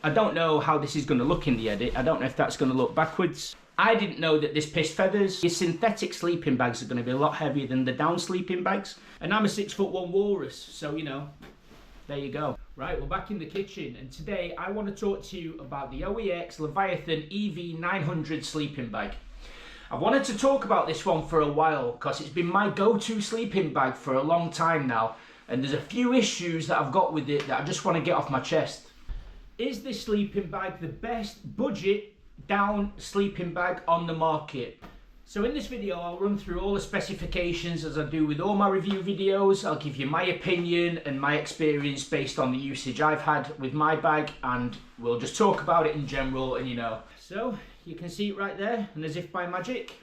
I don't know how this is going to look in the edit. I don't know if that's going to look backwards. I didn't know that this pissed feathers. Your synthetic sleeping bags are going to be a lot heavier than the down sleeping bags. And I'm a 6'1" walrus, so you know, there you go. Right, we're back in the kitchen, and today I want to talk to you about the OEX Leviathan EV900 sleeping bag. I've wanted to talk about this one for a while because it's been my go-to sleeping bag for a long time now, and there's a few issues that I've got with it that I just want to get off my chest. Is this sleeping bag the best budget down sleeping bag on the market? So in this video I'll run through all the specifications as I do with all my review videos. I'll give you my opinion and my experience based on the usage I've had with my bag, and we'll just talk about it in general, and you know. So you can see it right there, and as if by magic,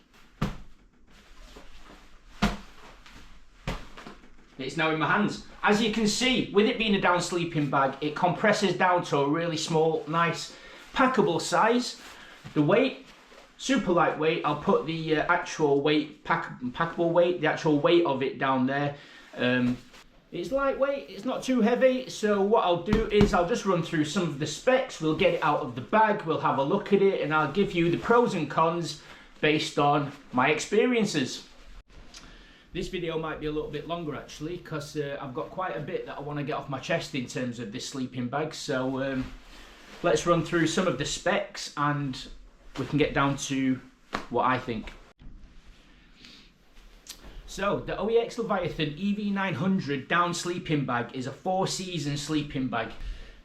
it's now in my hands. As you can see, with it being a down sleeping bag, it compresses down to a really small, nice, packable size. The weight, super lightweight. I'll put the actual weight, packable weight, the actual weight of it down there. It's lightweight, it's not too heavy, so what I'll do is I'll just run through some of the specs. We'll get it out of the bag, we'll have a look at it, and I'll give you the pros and cons based on my experiences. This video might be a little bit longer actually, because I've got quite a bit that I want to get off my chest in terms of this sleeping bag. So let's run through some of the specs and we can get down to what I think. So the OEX Leviathan EV900 down sleeping bag is a 4-season sleeping bag.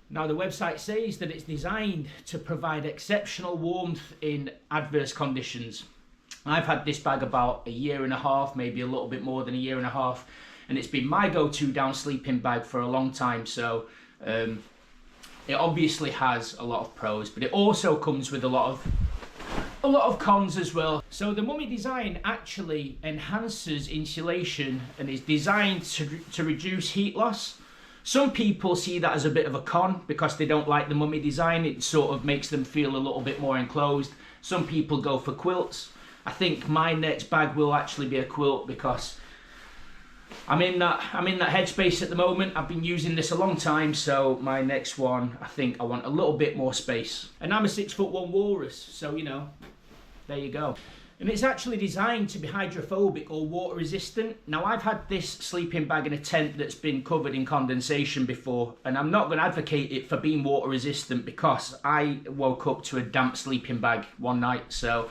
Now the website says that it's designed to provide exceptional warmth in adverse conditions. I've had this bag about a year and a half, maybe a little bit more than a year and a half, and it's been my go-to down sleeping bag for a long time. So it obviously has a lot of pros, but it also comes with a lot of cons as well. So the mummy design actually enhances insulation and is designed to reduce heat loss. Some people see that as a bit of a con because they don't like the mummy design. It sort of makes them feel a little bit more enclosed. Some people go for quilts. I think my next bag will actually be a quilt because I'm in that headspace at the moment. I've been using this a long time, so my next one, I think I want a little bit more space. And I'm a 6'1" walrus, so you know, there you go. And it's actually designed to be hydrophobic or water resistant. Now I've had this sleeping bag in a tent that's been covered in condensation before, and I'm not going to advocate it for being water resistant because I woke up to a damp sleeping bag one night, so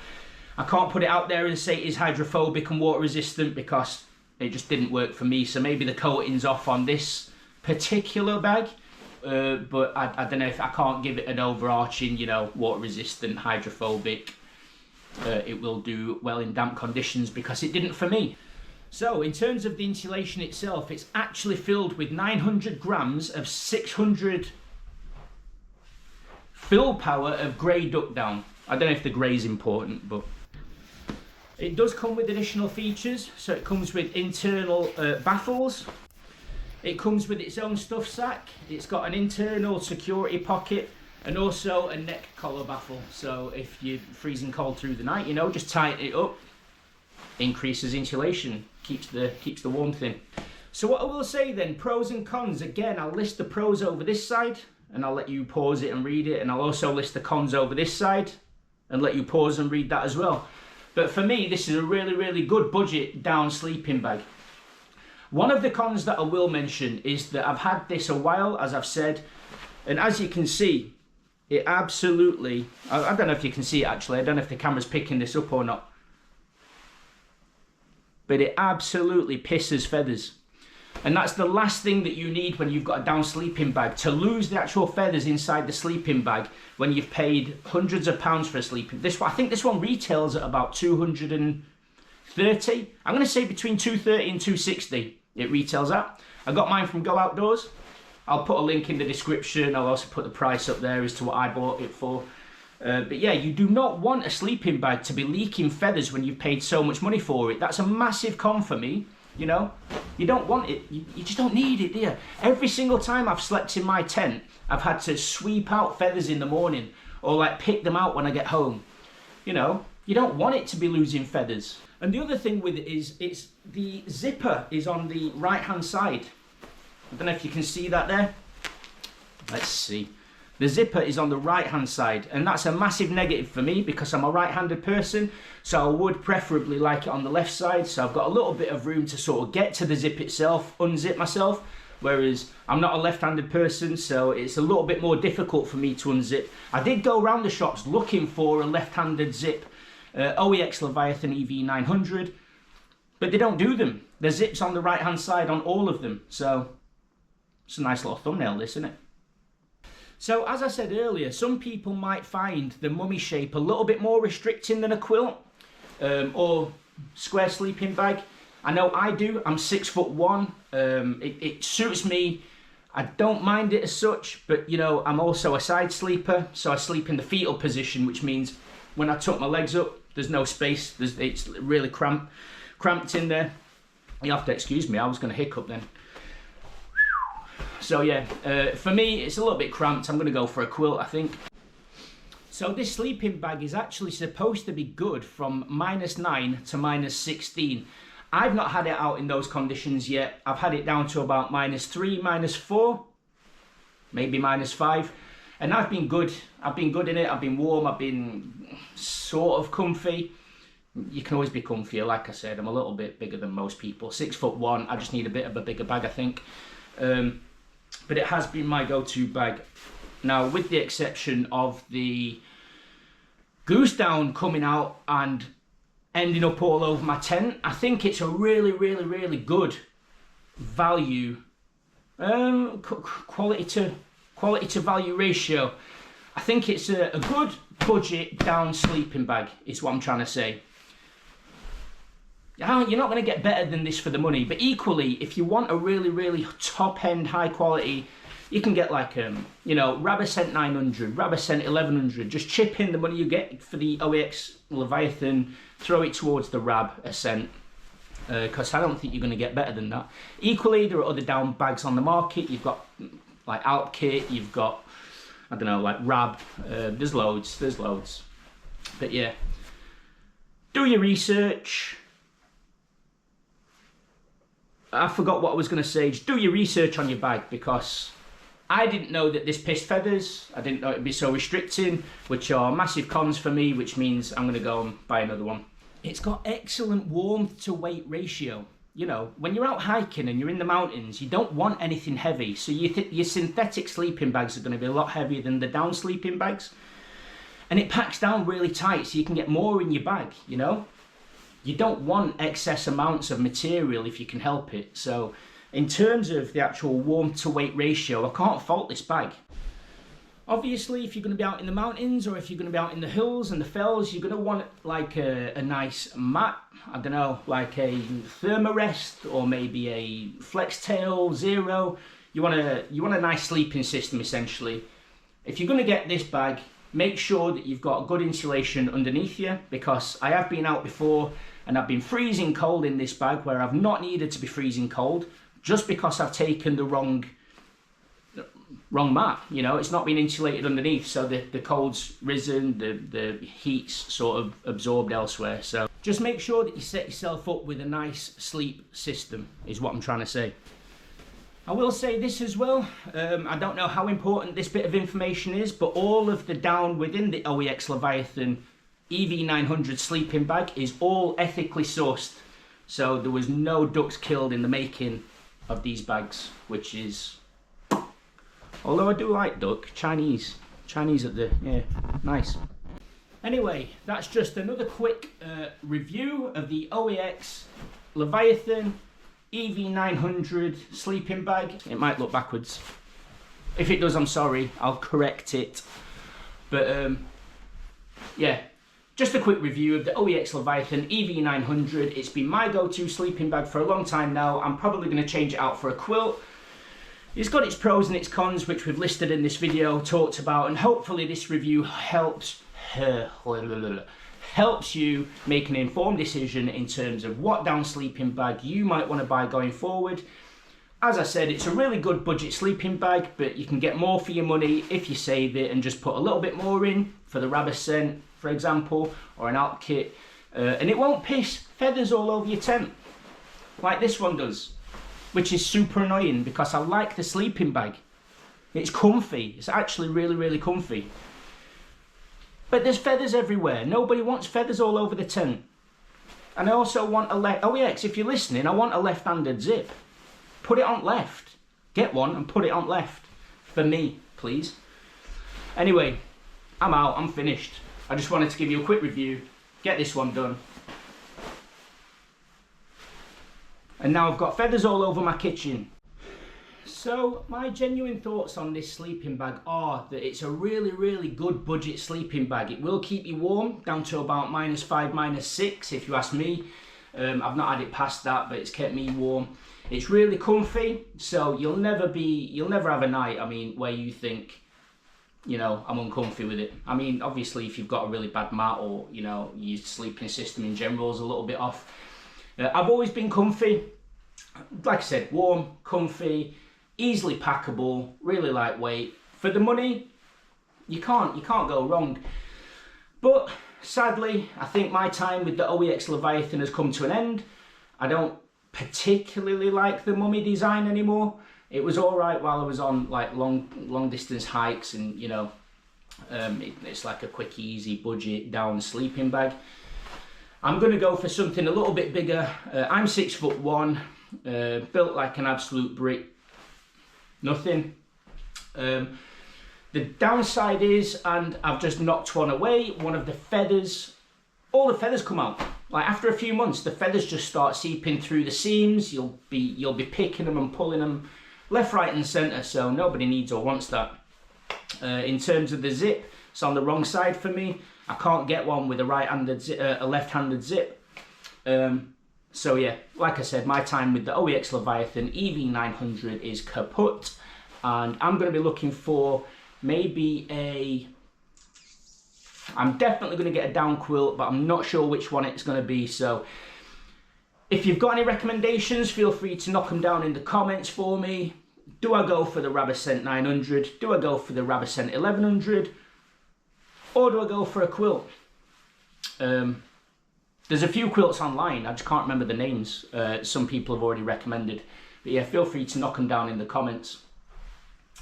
I can't put it out there and say it is hydrophobic and water resistant because it just didn't work for me. So maybe the coating's off on this particular bag, but I don't know if I can't give it an overarching, you know, water resistant, hydrophobic. It will do well in damp conditions because it didn't for me. So in terms of the insulation itself, it's actually filled with 900 grams of 600 fill power of grey duck down. I don't know if the grey is important, but it does come with additional features. So it comes with internal baffles. It comes with its own stuff sack. It's got an internal security pocket and also a neck collar baffle. So if you're freezing cold through the night, you know, just tighten it up. Increases insulation, keeps the warmth in. So what I will say then, pros and cons. Again, I'll list the pros over this side and I'll let you pause it and read it. And I'll also list the cons over this side and let you pause and read that as well. But for me, this is a really, really good budget down sleeping bag. One of the cons that I will mention is that I've had this a while, as I've said, and as you can see, it absolutely, I don't know if you can see it actually, I don't know if the camera's picking this up or not, but it absolutely pisses feathers. And that's the last thing that you need when you've got a down sleeping bag, to lose the actual feathers inside the sleeping bag when you've paid hundreds of pounds for a sleeping. I think this one retails at about 230. I'm going to say between 230 and 260 it retails at. I got mine from Go Outdoors. I'll put a link in the description. I'll also put the price up there as to what I bought it for. But yeah, you do not want a sleeping bag to be leaking feathers when you've paid so much money for it. That's a massive con for me. You know, you don't want it, you just don't need it, do you? Every single time I've slept in my tent, I've had to sweep out feathers in the morning or like pick them out when I get home. You know, you don't want it to be losing feathers. And the other thing with it is, the zipper is on the right hand side. I don't know if you can see that there. Let's see. The zipper is on the right hand side, and that's a massive negative for me because I'm a right-handed person, so I would preferably like it on the left side, so I've got a little bit of room to sort of get to the zip itself, unzip myself, whereas I'm not a left-handed person, so it's a little bit more difficult for me to unzip. I did go around the shops looking for a left-handed zip OEX Leviathan EV900, but they don't do them. The zip's on the right-hand side on all of them, so it's a nice little thumbnail, this, isn't it? So, as I said earlier, some people might find the mummy shape a little bit more restricting than a quilt or square sleeping bag. I know I do. I'm 6'1". It suits me. I don't mind it as such, but you know, I'm also a side sleeper, so I sleep in the fetal position, which means when I tuck my legs up, there's no space. It's really cramped in there. You have to excuse me. I was going to hiccup then. So yeah, for me, it's a little bit cramped. I'm going to go for a quilt, I think. So this sleeping bag is actually supposed to be good from -9 to -16. I've not had it out in those conditions yet. I've had it down to about -3, -4, maybe -5. And I've been good. I've been good in it. I've been warm. I've been sort of comfy. You can always be comfier, like I said. I'm a little bit bigger than most people. 6'1". I just need a bit of a bigger bag, I think. But it has been my go-to bag. Now, with the exception of the goose down coming out and ending up all over my tent, I think it's a really, really, really good value, quality to value ratio. I think it's a good budget down sleeping bag, is what I'm trying to say. You're not going to get better than this for the money, but equally, if you want a really, really top-end, high-quality, you can get like, you know, Rabascent 900, Rabascent 1100. Just chip in the money you get for the OEX Leviathan, throw it towards the Rab Ascent, because I don't think you're going to get better than that. Equally, there are other down bags on the market. You've got like Alp Kit, you've got, I don't know, like Rab. There's loads. But yeah, do your research. I forgot what I was going to say. Just do your research on your bag, because I didn't know that this pissed feathers. I didn't know it'd be so restricting, which are massive cons for me, which means I'm going to go and buy another one. It's got excellent warmth to weight ratio. You know, when you're out hiking and you're in the mountains, you don't want anything heavy. So your synthetic sleeping bags are going to be a lot heavier than the down sleeping bags. And it packs down really tight, so you can get more in your bag, you know? You don't want excess amounts of material if you can help it. So in terms of the actual warmth to weight ratio, I can't fault this bag. Obviously, if you're going to be out in the mountains or if you're going to be out in the hills and the fells, you're going to want like a nice mat. I don't know, like a Thermarest or maybe a Flextail Zero. You want a nice sleeping system, essentially. If you're going to get this bag, make sure that you've got good insulation underneath you, because I have been out before and I've been freezing cold in this bag where I've not needed to be freezing cold, just because I've taken the wrong mat. You know, it's not been insulated underneath, so the cold's risen, the heat's sort of absorbed elsewhere. So just make sure that you set yourself up with a nice sleep system, is what I'm trying to say. I will say this as well, I don't know how important this bit of information is, but all of the down within the OEX Leviathan EV900 sleeping bag is all ethically sourced. So there was no ducks killed in the making of these bags, which is, although I do like duck, Chinese at the, yeah, nice. Anyway, that's just another quick review of the OEX Leviathan EV900 sleeping bag. It might look backwards. If it does, I'm sorry, I'll correct it. But yeah, just a quick review of the OEX Leviathan EV900. It's been my go-to sleeping bag for a long time now. I'm probably going to change it out for a quilt. It's got its pros and its cons, which we've listed in this video, talked about, and hopefully this review helps you make an informed decision in terms of what down sleeping bag you might want to buy going forward. As I said, it's a really good budget sleeping bag, but you can get more for your money if you save it and just put a little bit more in for the Rabascent, for example, or an Alp Kit, and it won't piss feathers all over your tent like this one does, which is super annoying because I like the sleeping bag. It's comfy. It's actually really, really comfy. But there's feathers everywhere. Nobody wants feathers all over the tent. And I also want OEX, if you're listening, I want a left-handed zip. Put it on left. Get one and put it on left. For me, please. Anyway, I'm out. I'm finished. I just wanted to give you a quick review. Get this one done. And now I've got feathers all over my kitchen. So my genuine thoughts on this sleeping bag are that it's a really, really good budget sleeping bag. It will keep you warm down to about -5, -6 if you ask me. I've not had it past that, but it's kept me warm. It's really comfy, so you'll never have a night, I mean, where you think, you know, I'm uncomfy with it. I mean, obviously if you've got a really bad mat, or, you know, your sleeping system in general is a little bit off. I've always been comfy. Like I said, warm, comfy, easily packable, really lightweight. For the money, you can't go wrong. But sadly, I think my time with the OEX Leviathan has come to an end. I don't particularly like the mummy design anymore. It was all right while I was on like long distance hikes, and you know, it's like a quick, easy, budget down sleeping bag. I'm gonna go for something a little bit bigger. I'm 6'1", built like an absolute brick. Nothing. The downside is, and I've just knocked one away, one of the feathers, all the feathers come out. Like after a few months, the feathers just start seeping through the seams. You'll be picking them and pulling them left, right and centre, so nobody needs or wants that. In terms of the zip, it's on the wrong side for me. I can't get one with a left-handed zip. So yeah, like I said, my time with the OEX Leviathan EV900 is kaput, and I'm going to be looking for maybe I'm definitely going to get a down quilt, but I'm not sure which one it's going to be. So if you've got any recommendations, feel free to knock them down in the comments for me. Do I go for the Rabasent 900? Do I go for the Rabasent 1100? Or do I go for a quilt? There's a few quilts online, I just can't remember the names. Some people have already recommended. But yeah, feel free to knock them down in the comments.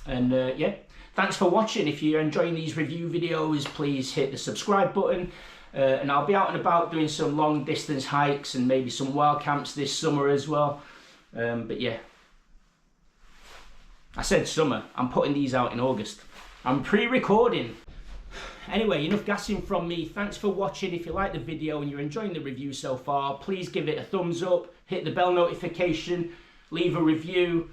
And yeah, thanks for watching. If you're enjoying these review videos, please hit the subscribe button. And I'll be out and about doing some long distance hikes and maybe some wild camps this summer as well. But yeah, I said summer, I'm putting these out in August. I'm pre-recording. Anyway, enough gassing from me. Thanks for watching. If you like the video and you're enjoying the review so far, please give it a thumbs up, hit the bell notification, leave a review,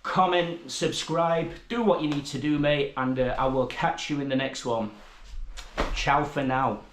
comment, subscribe, do what you need to do, mate, and I will catch you in the next one. Ciao for now.